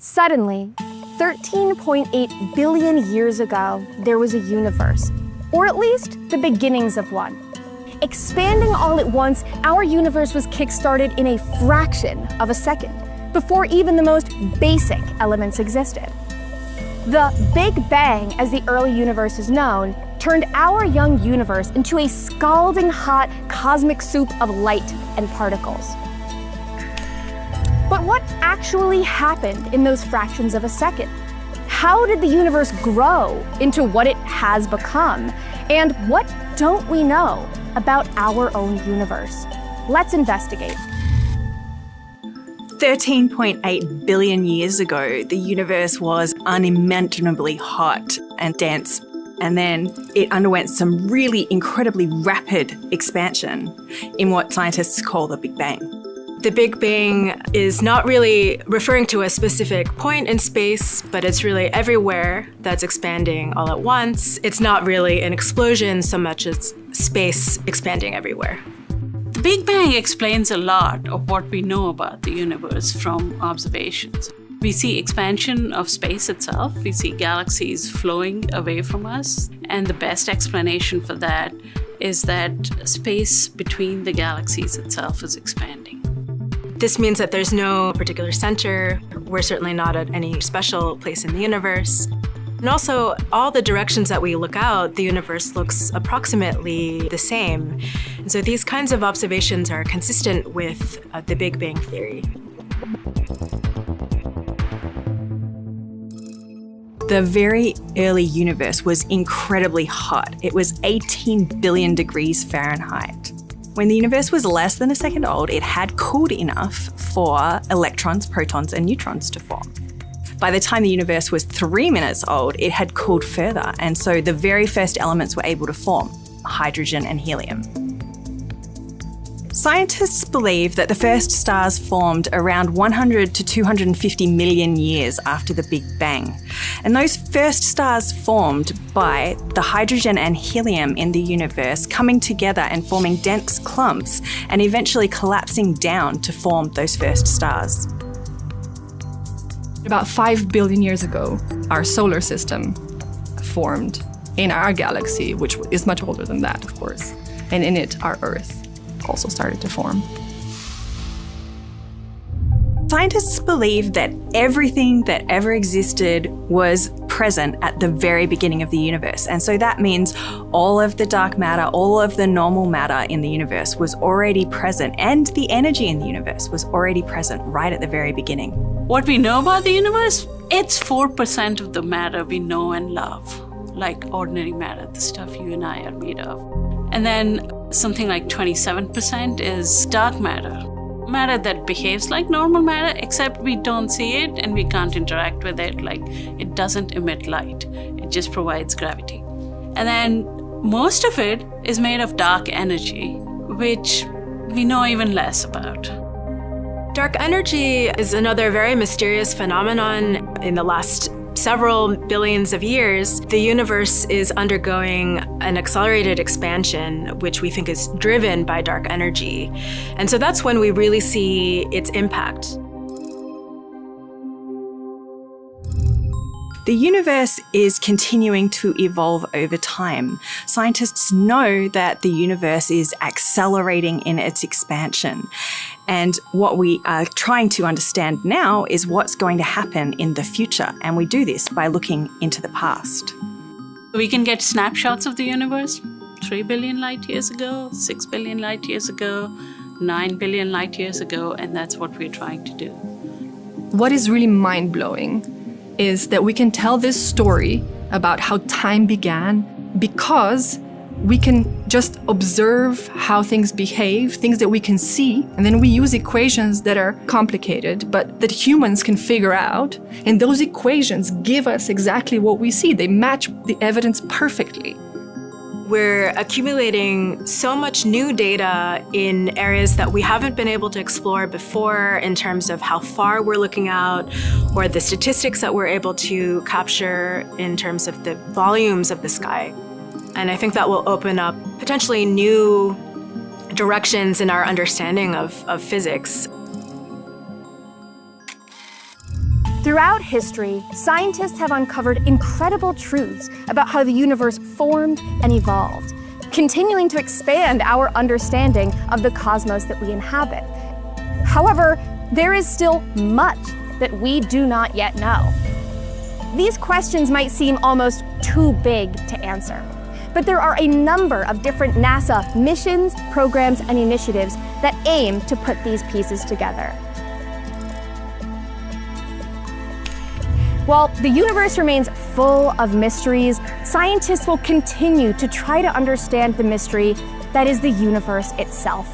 Suddenly, 13.8 billion years ago, there was a universe, or at least the beginnings of one. Expanding all at once, our universe was kickstarted in a fraction of a second, before even the most basic elements existed. The Big Bang, as the early universe is known, turned our young universe into a scalding hot cosmic soup of light and particles. But what actually happened in those fractions of a second? How did the universe grow into what it has become? And what don't we know about our own universe? Let's investigate. 13.8 billion years ago, the universe was unimaginably hot and dense. And then it underwent some really incredibly rapid expansion in what scientists call the Big Bang. The Big Bang is not really referring to a specific point in space, but it's really everywhere that's expanding all at once. It's not really an explosion so much as space expanding everywhere. The Big Bang explains a lot of what we know about the universe from observations. We see expansion of space itself. We see galaxies flowing away from us. And the best explanation for that is that space between the galaxies itself is expanding. This means that there's no particular center. We're certainly not at any special place in the universe. And also, all the directions that we look out, the universe looks approximately the same. And so these kinds of observations are consistent with the Big Bang theory. The very early universe was incredibly hot. It was 18 billion degrees Fahrenheit. When the universe was less than a second old, it had cooled enough for electrons, protons, and neutrons to form. By the time the universe was 3 minutes old, it had cooled further, and so the very first elements were able to form, hydrogen and helium. Scientists believe that the first stars formed around 100 to 250 million years after the Big Bang. And those first stars formed by the hydrogen and helium in the universe coming together and forming dense clumps and eventually collapsing down to form those first stars. About 5 billion years ago, our solar system formed in our galaxy, which is much older than that, of course. And in it, our Earth also started to form. Scientists believe that everything that ever existed was present at the very beginning of the universe. And so that means all of the dark matter, all of the normal matter in the universe was already present, and the energy in the universe was already present right at the very beginning. What we know about the universe, it's 4% of the matter we know and love, like ordinary matter, the stuff you and I are made of. And then something like 27% is dark matter. Matter that behaves like normal matter, except we don't see it and we can't interact with it. Like, it doesn't emit light. It just provides gravity. And then most of it is made of dark energy, which we know even less about. Dark energy is another very mysterious phenomenon. In the last several billions of years, the universe is undergoing an accelerated expansion, which we think is driven by dark energy. And so that's when we really see its impact. The universe is continuing to evolve over time. Scientists know that the universe is accelerating in its expansion. And what we are trying to understand now is what's going to happen in the future. And we do this by looking into the past. We can get snapshots of the universe 3 billion light years ago, 6 billion light years ago, 9 billion light years ago, and that's what we're trying to do. What is really mind-blowing is that we can tell this story about how time began because we can just observe how things behave, things that we can see, and then we use equations that are complicated, but that humans can figure out. And those equations give us exactly what we see. They match the evidence perfectly. We're accumulating so much new data in areas that we haven't been able to explore before in terms of how far we're looking out or the statistics that we're able to capture in terms of the volumes of the sky. And I think that will open up potentially new directions in our understanding of physics. Throughout history, scientists have uncovered incredible truths about how the universe formed and evolved, continuing to expand our understanding of the cosmos that we inhabit. However, there is still much that we do not yet know. These questions might seem almost too big to answer, but there are a number of different NASA missions, programs, and initiatives that aim to put these pieces together. While the universe remains full of mysteries, scientists will continue to try to understand the mystery that is the universe itself.